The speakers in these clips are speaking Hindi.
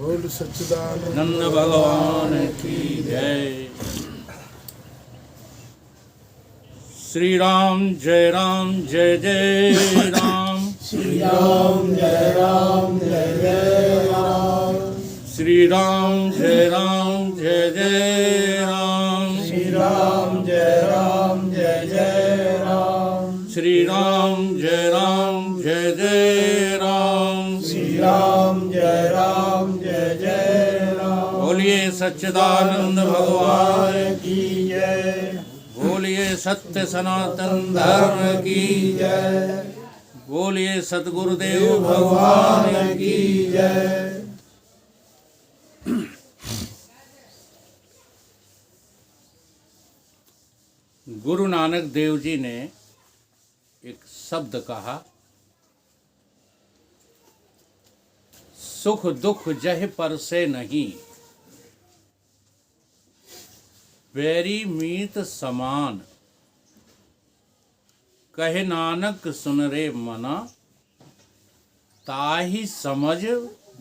बोल सच्चिदानंद नंद भगवान की जय। श्री राम जय राम। श्री राम जय राम। श्री राम जय राम। श्री राम जय राम श्री राम जय राम। श्री राम जय राम बोलिए सच्चिदानंद भगवान की जय। बोलिए सत्य सनातन धर्म की जय। बोलिए सद्गुरुदेव भगवान की जय। गुरु नानक देव जी ने एक शब्द कहा, सुख दुख जह पर से नहीं, बैरी मीत समान, कहे नानक सुन रे मना, ताहि समझ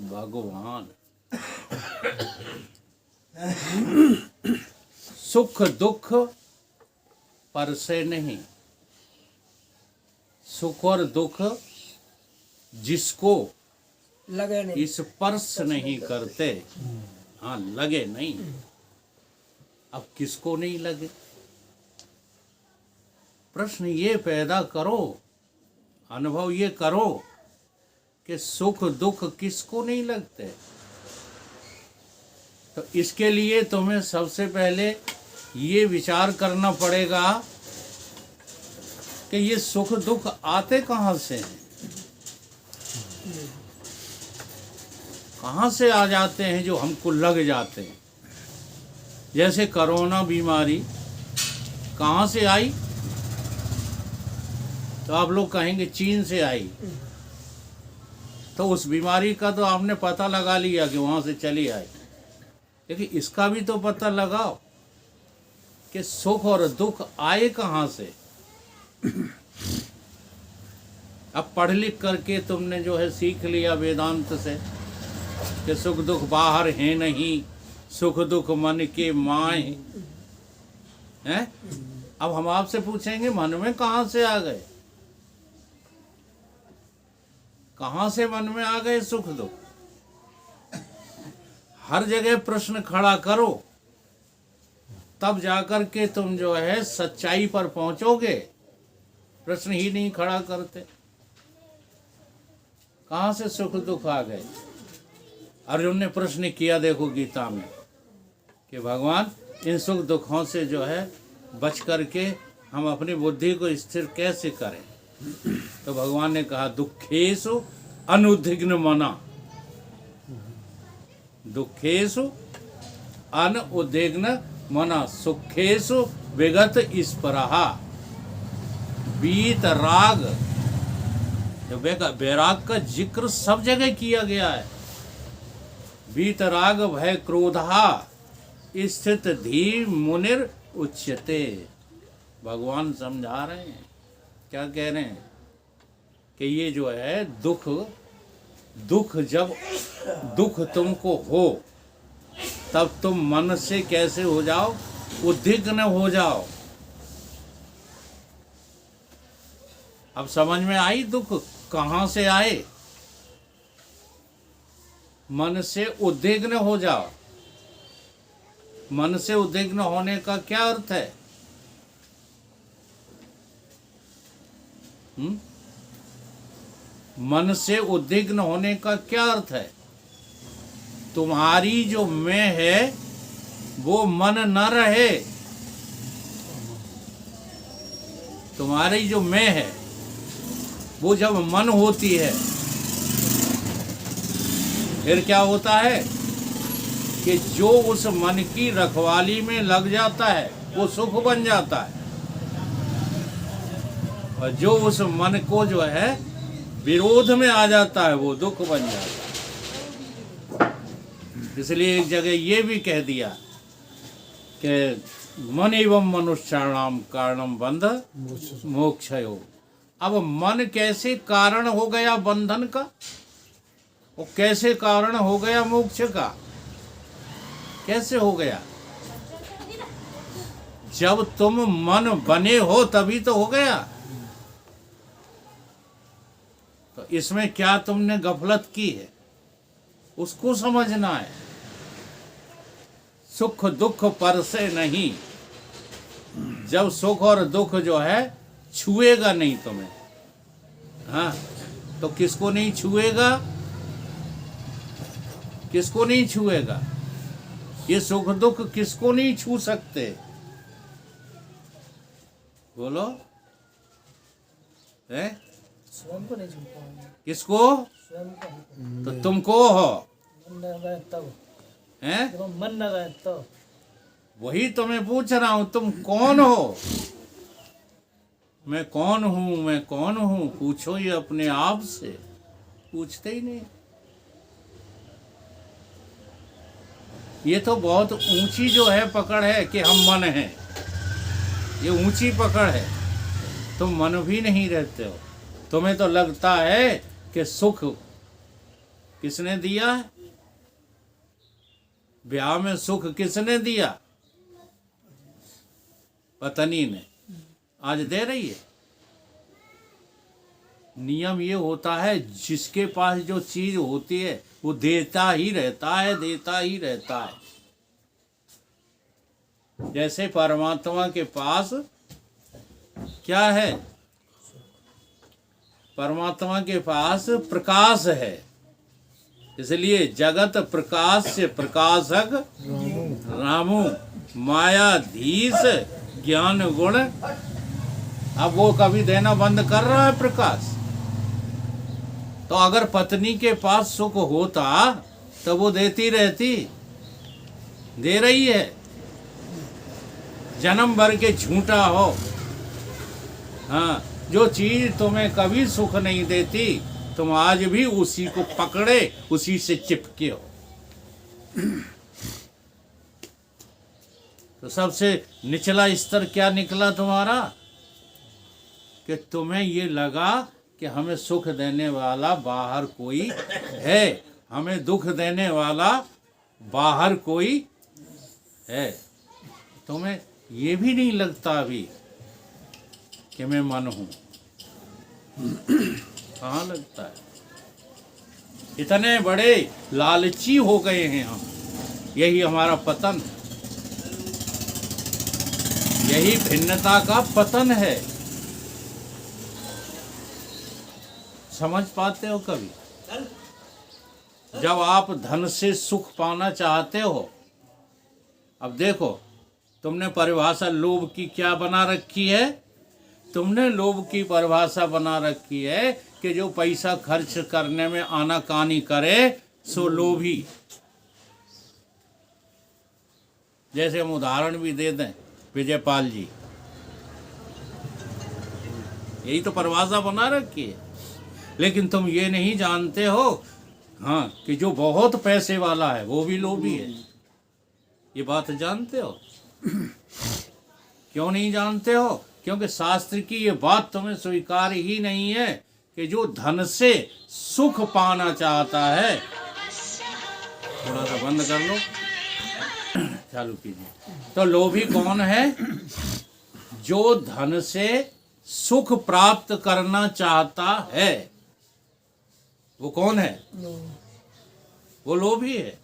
भगवान। सुख दुख पर से नहीं, सुख और दुख जिसको लगे नहीं, स्पर्श नहीं करते, हाँ लगे नहीं। अब किसको नहीं लगे? प्रश्न ये पैदा करो, अनुभव ये करो कि सुख दुख किसको नहीं लगते। तो इसके लिए तुम्हें सबसे पहले ये विचार करना पड़ेगा कि ये सुख दुख आते कहाँ से हैं, कहाँ से आ जाते हैं जो हमको लग जाते हैं। जैसे कोरोना बीमारी कहाँ से आई, तो आप लोग कहेंगे चीन से आई। तो उस बीमारी का तो आपने पता लगा लिया कि वहाँ से चली आई, लेकिन इसका भी तो पता लगाओ कि सुख और दुख आए कहाँ से। अब पढ़ लिख करके तुमने जो है सीख लिया वेदांत से कि सुख दुख बाहर है नहीं, सुख दुख मन के माए हैं। अब हम आपसे पूछेंगे मन में कहाँ से आ गए, कहाँ से मन में आ गए सुख दुख? हर जगह प्रश्न खड़ा करो, तब जाकर के तुम जो है सच्चाई पर पहुंचोगे। प्रश्न ही नहीं खड़ा करते, कहाँ से सुख दुख आ गए? अर्जुन ने प्रश्न किया, देखो गीता में, कि भगवान इन सुख दुखों से जो है बच करके हम अपनी बुद्धि को स्थिर कैसे करें? तो भगवान ने कहा, दुखेषु अनुद्विग्न मना, दुखेषु अनुद्विग्न मना, सुखेषु विगत स्पृहा। बीत राग, वैराग का जिक्र सब जगह किया गया है। बीत राग भय क्रोधा स्थित धी मुनिर उच्यते। भगवान समझा रहे हैं, क्या कह रहे हैं कि ये जो है दुख, जब दुख तुमको हो तब तुम मन से कैसे हो जाओ, उद्विग्न हो जाओ। अब समझ में आई दुख कहाँ से आए? मन से उद्विग्न हो जाओ। मन से उद्विग्न होने का क्या अर्थ है? मन से उद्विग्न होने का क्या अर्थ है? तुम्हारी जो मैं है वो मन न रहे। तुम्हारी जो मैं है वो जब मन होती है, फिर क्या होता है कि जो उस मन की रखवाली में लग जाता है वो सुख बन जाता है, और जो उस मन को जो है विरोध में आ जाता है वो दुख बन जाता है। इसलिए एक जगह ये भी कह दिया कि मन एवं मनुष्याणाम कारणम बंध मोक्षयो। अब मन कैसे कारण हो गया बंधन का? वो कैसे कारण हो गया मोक्ष का? कैसे हो गया? जब तुम मन बने हो तभी तो हो गया। तो इसमें क्या तुमने गफलत की है, उसको समझना है। सुख दुख पर से नहीं, जब सुख और दुख जो है छुएगा नहीं तुम्हें, हाँ, तो किसको नहीं छुएगा? किसको नहीं छुएगा? ये सुख दुख किसको नहीं छू सकते? बोलो, है? स्वयं को नहीं छू पाएंगे। किसको? स्वयं को तो तुमको हो, मन न रहे तब, हैं? जब मन न रहे तो। वही तो मैं पूछ रहा हूं, तुम कौन हो? मैं कौन हूं, मैं कौन हूं? पूछो ये अपने आप से, पूछते ही नहीं। ये तो बहुत ऊंची जो है पकड़ है कि हम मन हैं, ये ऊंची पकड़ है। तुम मन भी नहीं रहते हो। तुम्हें तो लगता है कि सुख किसने दिया है? ब्याह में सुख किसने दिया? पत्नी ने। आज दे रही है। नियम ये होता है, जिसके पास जो चीज होती है वो देता ही रहता है, देता ही रहता है। जैसे परमात्मा के पास क्या है? परमात्मा के पास प्रकाश है, इसलिए जगत प्रकाश से प्रकाशक रामू मायाधीश ज्ञान गुण। अब वो कभी देना बंद कर रहा है प्रकाश? तो अगर पत्नी के पास सुख होता तो वो देती रहती, दे रही है। जन्म भर के झूठा हो, हाँ, जो चीज तुम्हें कभी सुख नहीं देती, तुम आज भी उसी को पकड़े, उसी से चिपके हो। तो सबसे निचला स्तर क्या निकला तुम्हारा? कि तुम्हें ये लगा कि हमें सुख देने वाला बाहर कोई है, हमें दुख देने वाला बाहर कोई है। तुम्हें ये भी नहीं लगता अभी कि मैं मन हूं। कहाँ लगता है? इतने बड़े लालची हो गए हैं हम। यही हमारा पतन, यही भिन्नता का पतन है। समझ पाते हो कभी? जब आप धन से सुख पाना चाहते हो, अब देखो, तुमने परिभाषा लोभ की क्या बना रखी है? तुमने लोभ की परिभाषा बना रखी है कि जो पैसा खर्च करने में आनाकानी करे सो लोभी। जैसे हम उदाहरण भी दे दें, विजयपाल जी, यही तो परिभाषा बना रखी है। लेकिन तुम ये नहीं जानते हो, हाँ, कि जो बहुत पैसे वाला है वो भी लोभी है। ये बात जानते हो? क्यों नहीं जानते हो? क्योंकि शास्त्र की ये बात तुम्हें स्वीकार ही नहीं है कि जो धन से सुख पाना चाहता है, थोड़ा सा बंद कर लो, चालू कीजिए। तो लोभी कौन है? जो धन से सुख प्राप्त करना चाहता है, वो कौन है? वो लोभी है।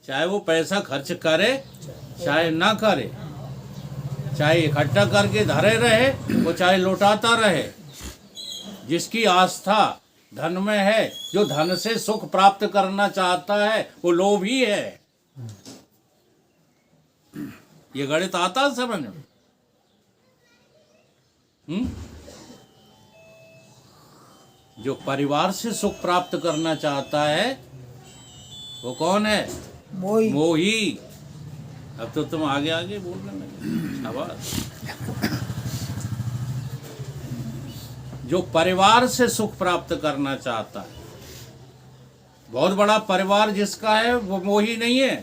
चाहे वो पैसा खर्च करे चाहे ना करे, चाहे इकट्ठा करके धरे रहे, वो चाहे लौटाता रहे। जिसकी आस्था धन में है, जो धन से सुख प्राप्त करना चाहता है, वो लोभी है। ये गणित आता समझ में? जो परिवार से सुख प्राप्त करना चाहता है वो कौन है? मोही। मोही। अब तो तुम आगे आगे बोलने लगे। शाबाश। जो परिवार से सुख प्राप्त करना चाहता है, बहुत बड़ा परिवार जिसका है वो मोही नहीं है।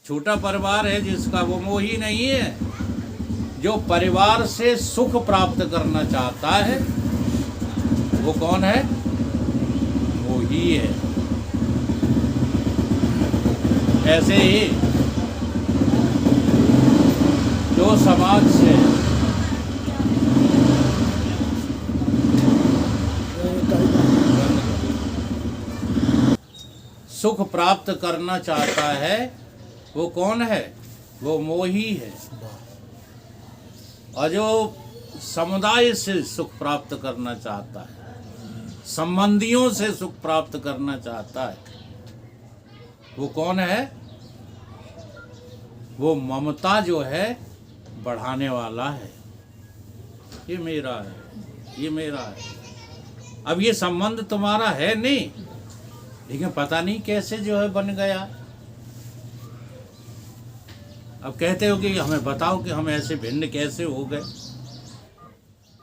छोटा परिवार है जिसका, वो मोही नहीं है। जो परिवार से सुख प्राप्त करना चाहता है वो कौन है? ही है। ऐसे ही जो समाज से सुख प्राप्त करना चाहता है वो कौन है? वो मोही है। और जो समुदाय से सुख प्राप्त करना चाहता है, संबंधियों से सुख प्राप्त करना चाहता है, वो कौन है? वो ममता जो है बढ़ाने वाला है। ये मेरा है, ये मेरा है। अब ये संबंध तुम्हारा है नहीं, लेकिन पता नहीं कैसे जो है बन गया। अब कहते हो कि हमें बताओ कि हम ऐसे भिन्न कैसे हो गए।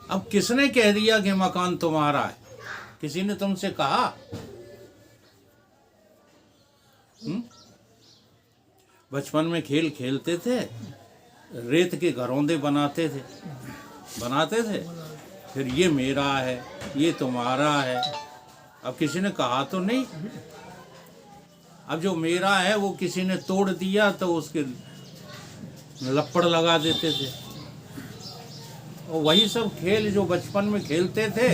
अब किसने कह दिया कि मकान तुम्हारा है? किसी ने तुमसे कहा? बचपन में खेल खेलते थे, रेत के घरौंदे बनाते थे, फिर ये मेरा है, ये तुम्हारा है। अब किसी ने कहा तो नहीं। अब जो मेरा है वो किसी ने तोड़ दिया तो उसके लपड़ लगा देते थे। और वही सब खेल जो बचपन में खेलते थे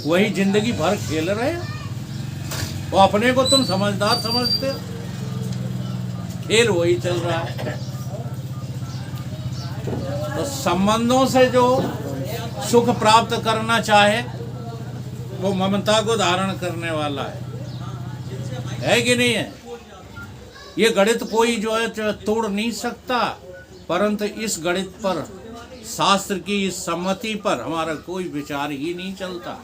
वही जिंदगी भर खेल रहे हैं। वो अपने को तुम समझदार समझते हो, खेल वही चल रहा है। तो संबंधों से जो सुख प्राप्त करना चाहे वो ममता को धारण करने वाला है कि नहीं है? ये गणित कोई जो है तोड़ नहीं सकता, परंतु इस गणित पर, शास्त्र की इस सम्मति पर हमारा कोई विचार ही नहीं चलता।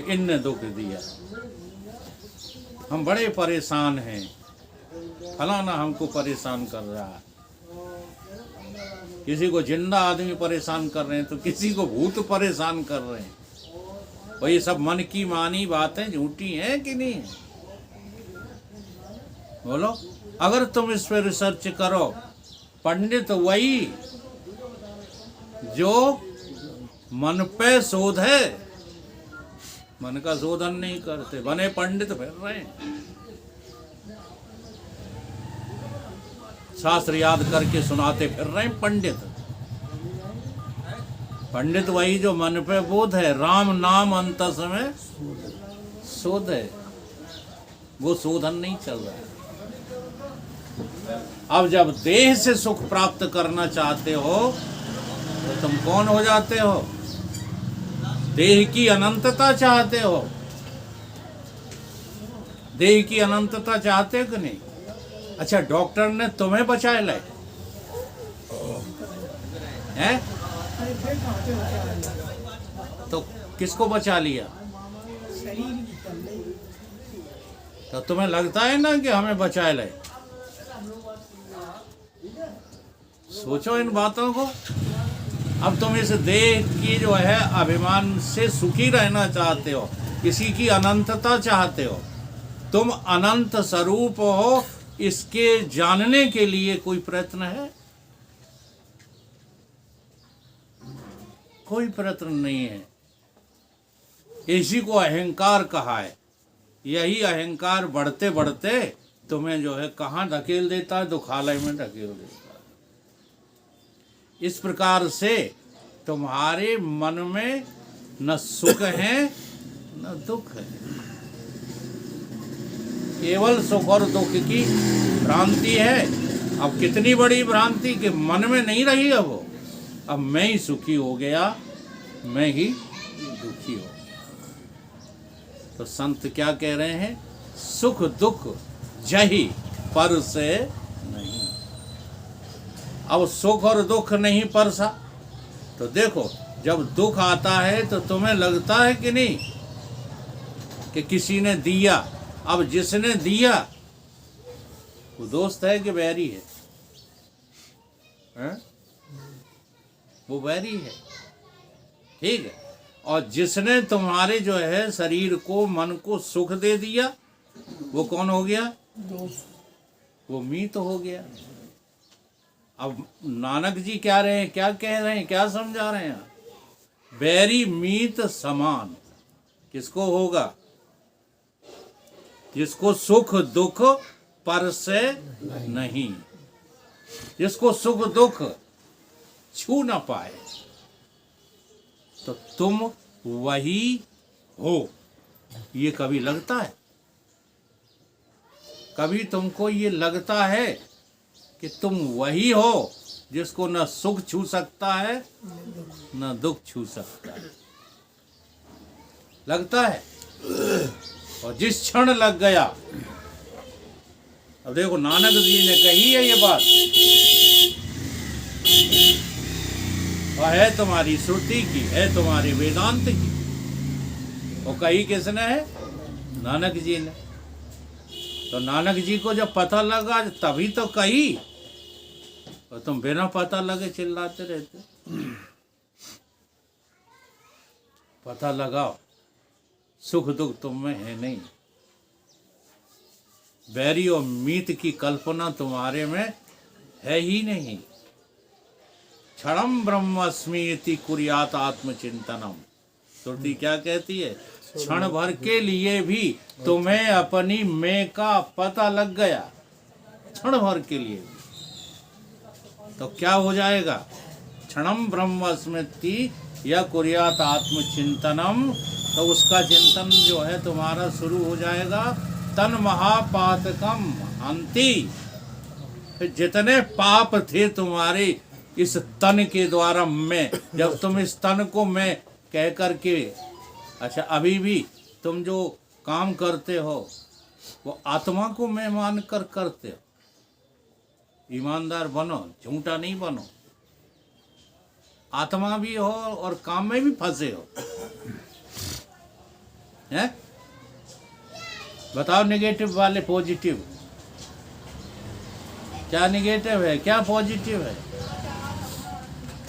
इनने दुख दिया, हम बड़े परेशान हैं, फलाना हमको परेशान कर रहा है। किसी को जिंदा आदमी परेशान कर रहे हैं तो किसी को भूत परेशान कर रहे हैं। और ये सब मन की मानी बातें झूठी हैं कि नहीं है? बोलो। अगर तुम इस पर रिसर्च करो, पंडित वही जो मन पे शोध है, मन का शोधन नहीं करते, बने पंडित फिर रहे हैं। शास्त्र याद करके सुनाते फिर रहे हैं पंडित। पंडित वही जो मन पे बोध है, राम नाम अंतस में शोध है, वो शोधन नहीं चल रहा है। अब जब देह से सुख प्राप्त करना चाहते हो तो तुम कौन हो जाते हो? देह की अनंतता चाहते हो। देह की अनंतता चाहते हो कि नहीं? अच्छा, डॉक्टर ने तुम्हें बचा लाए हैं तो किसको बचा लिया? तो तुम्हें लगता है ना कि हमें बचा लाए? सोचो इन बातों को। अब तुम इस देह की जो है अभिमान से सुखी रहना चाहते हो, किसी की अनंतता चाहते हो। तुम अनंत स्वरूप हो, इसके जानने के लिए कोई प्रयत्न है? कोई प्रयत्न नहीं है। इसी को अहंकार कहा है। यही अहंकार बढ़ते बढ़ते तुम्हें जो है कहाँ धकेल देता है? दुखालय में धकेल देता है। इस प्रकार से तुम्हारे मन में न सुख है न दुख है, केवल सुख और दुख की भ्रांति है। अब कितनी बड़ी भ्रांति कि मन में नहीं रही है वो। अब मैं ही सुखी हो गया, मैं ही दुखी हो गया। तो संत क्या कह रहे हैं? सुख दुख जही पर से नहीं। अब सुख और दुख नहीं परसा तो देखो, जब दुख आता है तो तुम्हें लगता है कि नहीं कि किसी ने दिया? अब जिसने दिया वो दोस्त है कि बैरी है? हैं? वो बैरी है, ठीक है। और जिसने तुम्हारे जो है शरीर को, मन को सुख दे दिया, वो कौन हो गया? वो मीत हो गया। अब नानक जी क्या रहे हैं, क्या कह रहे हैं, क्या समझा रहे हैं? बैरी मीत समान किसको होगा? जिसको सुख दुख पर से नहीं, जिसको सुख दुख छू ना पाए, तो तुम वही हो। ये कभी लगता है? कभी तुमको ये लगता है कि तुम वही हो जिसको न सुख छू सकता है न दुख छू सकता है? लगता है? और जिस क्षण लग गया, अब देखो नानक जी ने कही है ये बात, और है तुम्हारी श्रुति की, है तुम्हारे वेदांत की। वो कही किसने है? नानक जी ने। तो नानक जी को जब पता लगा तभी तो कही, और तुम बिना पता लगे चिल्लाते रहते। पता लगाओ, सुख दुख तुम में है नहीं, बैरी और मीत की कल्पना तुम्हारे में है ही नहीं। क्षणम ब्रह्मस्मि इति कुर्यात आत्मचिंतनम। श्रुति क्या कहती है? क्षण भर के लिए भी तुम्हें अपनी मैं का पता लग गया, क्षण भर के लिए भी, तो क्या हो जाएगा? क्षणम ब्रह्मस्मृति या कुर्यात आत्मचिंतनम, तो उसका चिंतन जो है तुम्हारा शुरू हो जाएगा। तन महापातकम अंति, फिर जितने पाप थे तुम्हारे इस तन के द्वारा, मैं, जब तुम इस तन को मैं कह करके, अच्छा अभी भी तुम जो काम करते हो वो आत्मा को मैं मान कर करते हो। ईमानदार बनो, झूठा नहीं बनो। आत्मा भी हो और काम में भी फंसे हो, हैं? बताओ नेगेटिव वाले पॉजिटिव, क्या नेगेटिव है क्या पॉजिटिव है?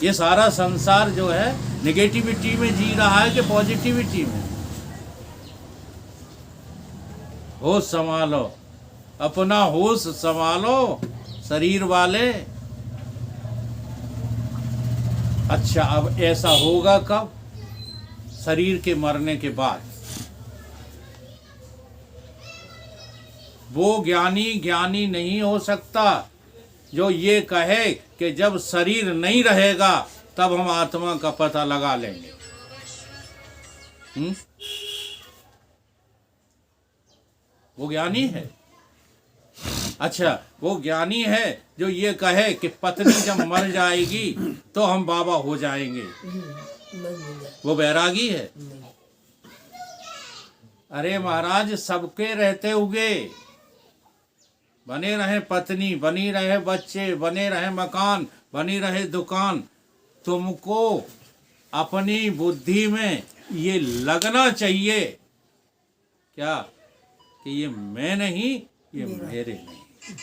ये सारा संसार जो है नेगेटिविटी में जी रहा है कि पॉजिटिविटी में? होश संभालो, अपना होश संभालो शरीर वाले। अच्छा, अब ऐसा होगा कब? शरीर के मरने के बाद। वो ज्ञानी नहीं हो सकता जो ये कहे कि जब शरीर नहीं रहेगा तब हम आत्मा का पता लगा लेंगे। वो ज्ञानी है? अच्छा, वो ज्ञानी है जो ये कहे कि पत्नी जब मर जाएगी तो हम बाबा हो जाएंगे? वो बैरागी है? अरे महाराज, सबके रहते हुए बने रहे पत्नी, बनी रहे बच्चे, बने रहे मकान, बनी रहे दुकान, तुमको अपनी बुद्धि में ये लगना चाहिए क्या कि ये मैं नहीं, ये मेरे नहीं।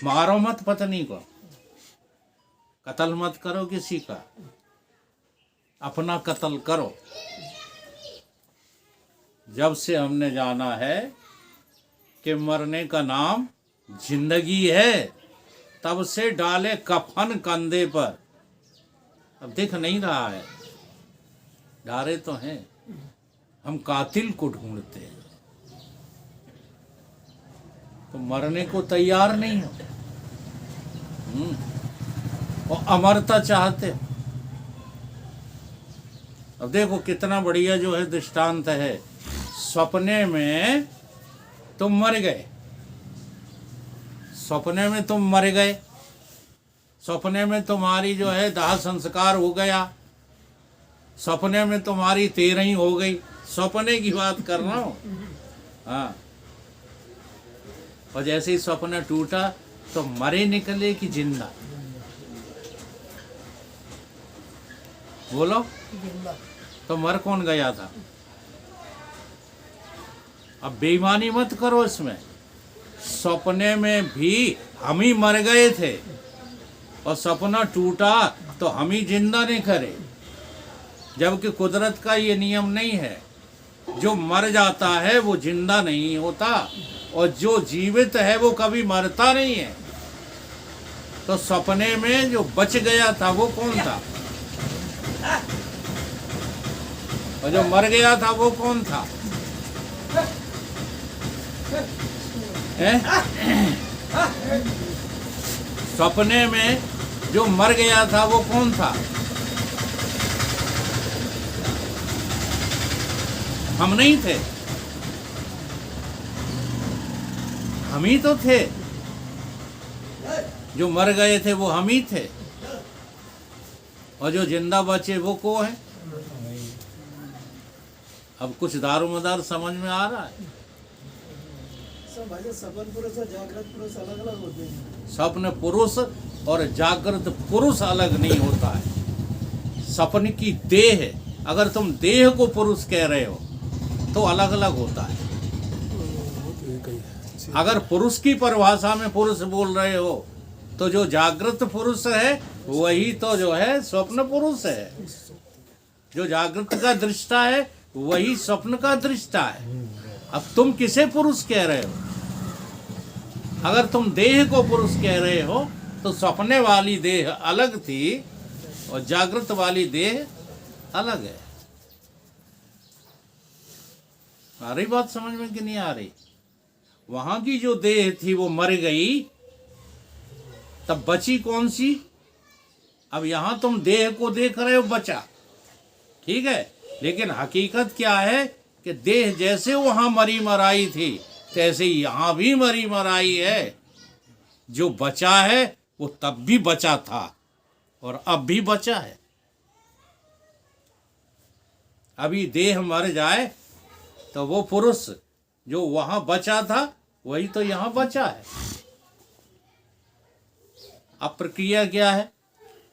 मारो मत पत्नी को, कत्ल मत करो किसी का, अपना कत्ल करो। जब से हमने जाना है कि मरने का नाम जिंदगी है, तब से डाले कफन कंधे पर। अब दिख नहीं रहा है, डारे तो हैं, हम कातिल को ढूंढते हैं, तो मरने को तैयार नहीं हो और अमरता चाहते हो। अब देखो कितना बढ़िया जो है दृष्टांत है। सपने में तुम मर गए, सपने में तुम मर गए, सपने में तुम्हारी जो है दाह संस्कार हो गया, सपने में तुम्हारी तेरही हो गई, सपने की बात कर रहा हूँ। हाँ, और जैसे ही सपना टूटा तो मरे निकले कि जिंदा? बोलो, तो मर कौन गया था? अब बेईमानी मत करो इसमें। सपने में भी हम ही मर गए थे और सपना टूटा तो हम ही जिंदा नहीं करे, जबकि कुदरत का ये नियम नहीं है। जो मर जाता है वो जिंदा नहीं होता और जो जीवित है वो कभी मरता नहीं है। तो सपने में जो बच गया था वो कौन था और जो मर गया था वो कौन था? हैं? सपने में जो मर गया था वो कौन था? हम नहीं थे, हम ही तो थे। जो मर गए थे वो हम ही थे, और जो जिंदा बचे वो को है? अब कुछ दारोमदार समझ में आ रहा है? सपन पुरुष और जागृत पुरुष अलग अलग होते हैं। स्वप्न पुरुष और जागृत पुरुष अलग नहीं होता है। सपन की देह, अगर तुम देह को पुरुष कह रहे हो तो अलग अलग होता है। अगर पुरुष की परिभाषा में पुरुष बोल रहे हो तो जो जागृत पुरुष है वही तो जो है स्वप्न पुरुष है। जो जागृत का दृष्टा है वही स्वप्न का दृष्टा है। अब तुम किसे पुरुष कह रहे हो? अगर तुम देह को पुरुष कह रहे हो तो सपने वाली देह अलग थी और जागृत वाली देह अलग है। आ रही बात समझ में कि नहीं आ रही? वहां की जो देह थी वो मर गई, तब बची कौन सी? अब यहां तुम देह को देख रहे हो बचा, ठीक है, लेकिन हकीकत क्या है कि देह जैसे वहां मरी मराई थी तैसे ही यहां भी मरी मराई है। जो बचा है वो तब भी बचा था और अब भी बचा है। अभी देह मर जाए तो वो पुरुष जो वहां बचा था वही तो यहां बचा है। अब प्रक्रिया क्या है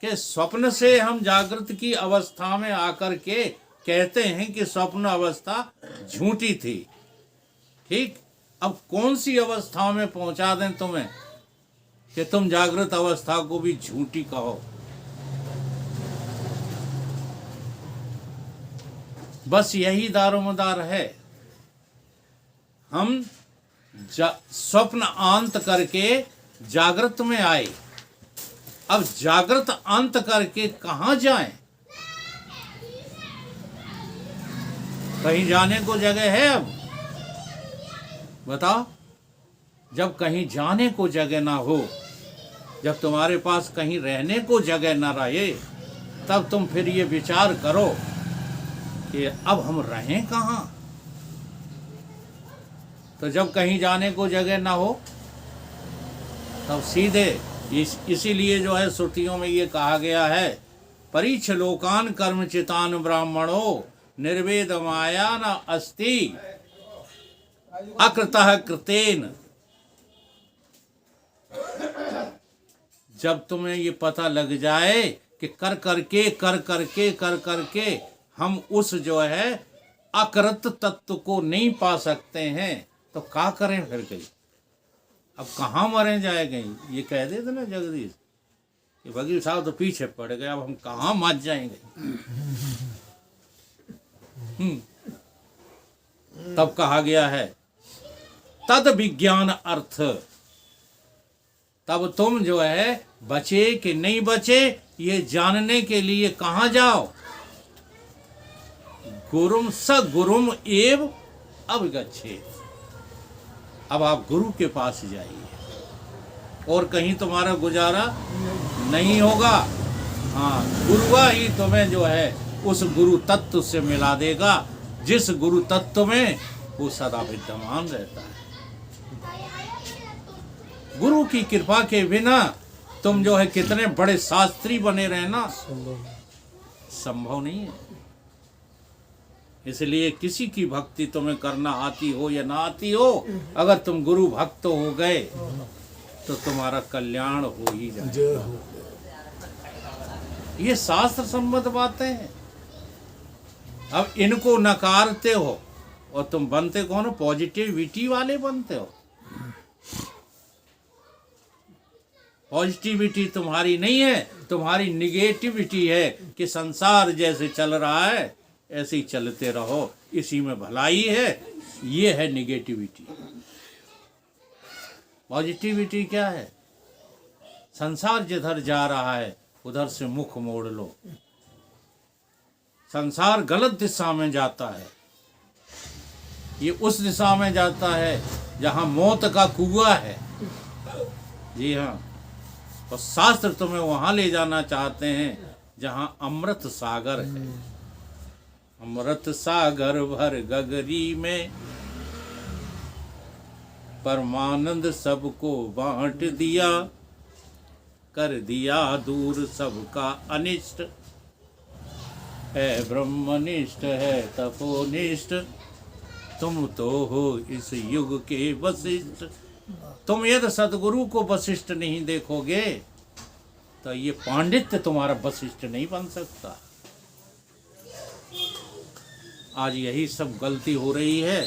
कि स्वप्न से हम जागृत की अवस्था में आकर के कहते हैं कि स्वप्न अवस्था झूठी थी, ठीक। अब कौन सी अवस्था में पहुंचा दें तुम्हें कि तुम जागृत अवस्था को भी झूठी कहो? बस यही दारोमदार है। हम स्वप्न अंत करके जागृत में आए, अब जागृत अंत करके कहां जाएं? कहीं जाने को जगह है? अब बताओ, जब कहीं जाने को जगह ना हो, जब तुम्हारे पास कहीं रहने को जगह ना रहे, तब तुम फिर ये विचार करो कि अब हम रहें कहाँ। तो जब कहीं जाने को जगह ना हो तब सीधे इसीलिए जो है श्रुतियों में ये कहा गया है, परीक्ष लोकान कर्मचितान ब्राह्मणो निर्वेद माया न अस्ति अकृतः कृतेन। जब तुम्हें ये पता लग जाए कि कर करके हम उस जो है अकृत तत्व को नहीं पा सकते हैं, तो क्या करें फिर? कहीं अब कहाँ मरे जाएंगे? ये कह देते ना जगदीश कि वकील साहब तो पीछे पड़ गए, अब हम कहाँ मच जाएंगे? तब कहा गया है तद विज्ञान अर्थ। तब तुम जो है बचे कि नहीं बचे ये जानने के लिए कहाँ जाओ? गुरुम स गुरुम एव अवगच्छेत्। अब आप गुरु के पास जाइए और कहीं तुम्हारा गुजारा नहीं होगा। हाँ, गुरुआ ही तुम्हें जो है उस गुरु तत्व से मिला देगा जिस गुरु तत्व में वो सदा विद्यमान रहता है। गुरु की कृपा के बिना तुम जो है कितने बड़े शास्त्री बने रहना संभव नहीं है। इसलिए किसी की भक्ति तुम्हें करना आती हो या ना आती हो, अगर तुम गुरु भक्त हो गए तो तुम्हारा कल्याण हो ही जाए। ये शास्त्र सम्मत बातें हैं। अब इनको नकारते हो और तुम बनते कौन हो? पॉजिटिविटी वाले बनते हो। पॉजिटिविटी तुम्हारी नहीं है, तुम्हारी निगेटिविटी है कि संसार जैसे चल रहा है ऐसे ही चलते रहो, इसी में भलाई है। ये है निगेटिविटी। पॉजिटिविटी क्या है? संसार जिधर जा रहा है उधर से मुख मोड़ लो। संसार गलत दिशा में जाता है, ये उस दिशा में जाता है जहाँ मौत का कुआं है। जी हाँ, और शास्त्र तुम्हें वहाँ ले जाना चाहते हैं जहाँ अमृत सागर है। अमृत सागर भर गगरी में परमानंद सबको बांट दिया, कर दिया दूर सबका अनिष्ट। है ब्रह्मनिष्ठ है तपोनिष्ठ, तुम तो हो इस युग के वशिष्ठ। तुम यदि सदगुरु को वशिष्ठ नहीं देखोगे तो ये पांडित्य तुम्हारा वशिष्ठ नहीं बन सकता। आज यही सब गलती हो रही है।